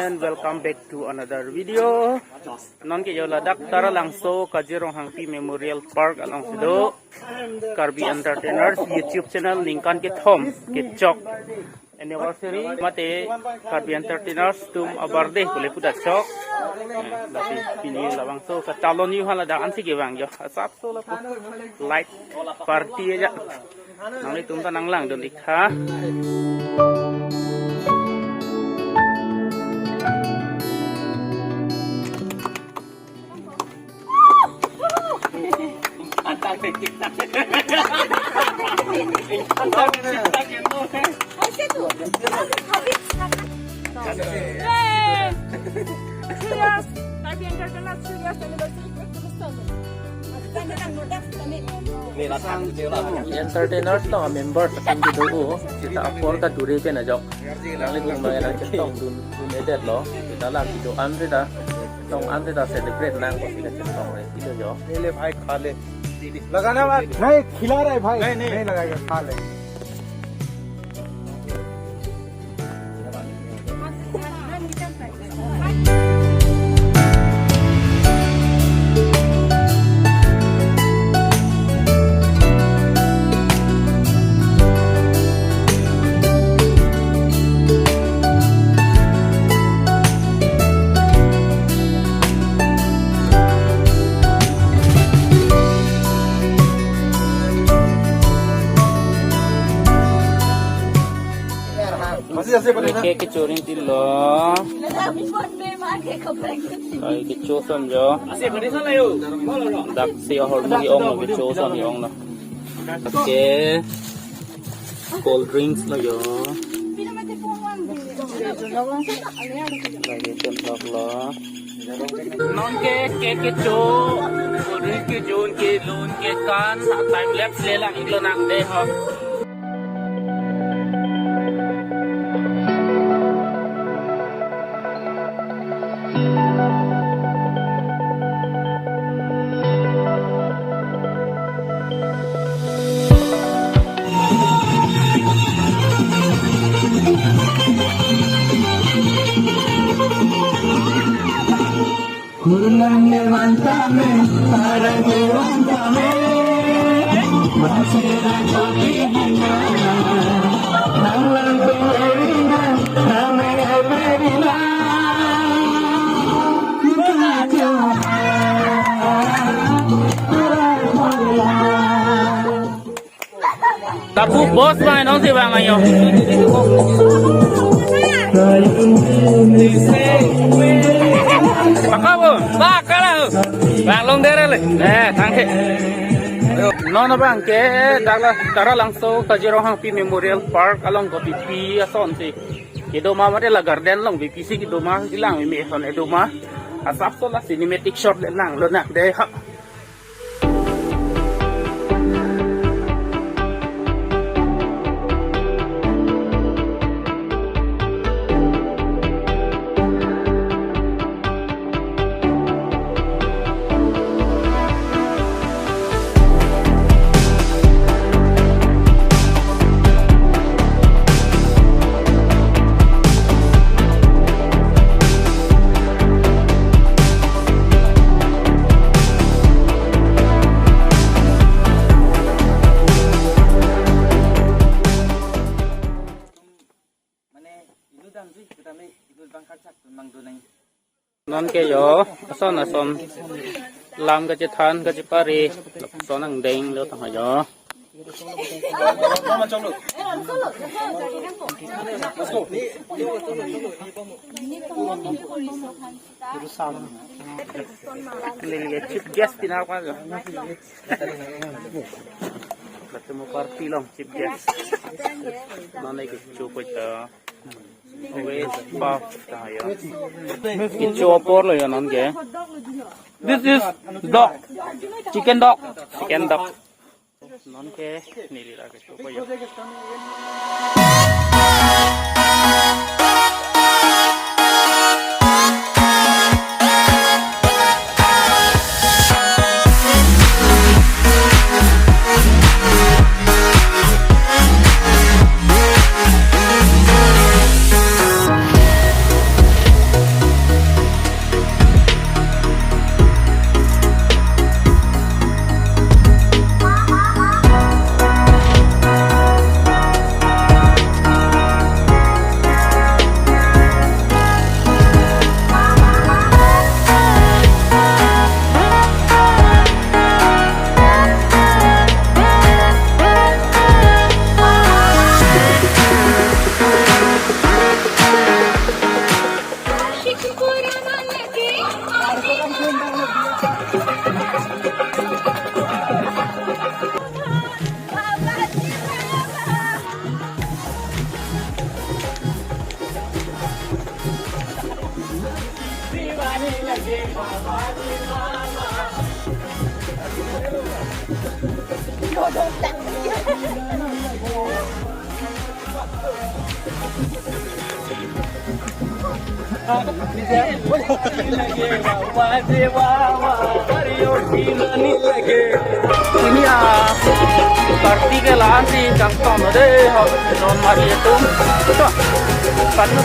and welcome back to another video. Non ke yola dak tara langso Kazirong Hangpi Memorial Park along sido Karbi Entertainers YouTube channel lingkan ke thom ke chok anniversary mate Karbi Entertainers tum abarde kule puta chok tapi pini lawang so ka talon yu hala dak ansi ke bang yo asap so la light party aja nang tum ta nang lang don dikha Entertainers to members kan di dulu kita afford ka duri pe na jok nang li kung mga nang tong dun edit lo kita lang video amrita tong amrita celebrate nang ko sila tong video jo ले भाई खा ले लगाना बात नहीं खिला रहा है भाई नहीं लगाएगा खा ले के चोरी तिलो ay ke chosan jo dak si hormoni ong ke chosan ong na ke cold drinks la yo lagi contoh lo non ke cho cold drink ke jon ke lun ke kan time lapse le lang iglo nang de ho Kurang levantame, para levantame, masih ada pilihan, nalar berina, name berina, kita jumpa, tapu bos mai non si bang ayo Pakabo, bakala, bang long dere le, tangke. Non bang ke, tara langso Kazirong Hangpi Memorial Park along ko pipi ason si. Kido mama de la garden long pipi si kido ma hilang mi son edo ma. Asap so la cinematic shot le lang lo na de ha. Non ke yo ason lam ka than ka pari son ang ding lo tang yo le chip gas tinar pa yo ketemu party long chip gas non ay ke chupo ta always buff tayo. Kichopor lo yun on ke. This is dog. Chicken dog. Chicken dog. Non ke nilira ke chopo yo. Ini party ke lahan si kang tono deh, non mari itu, tuh, panu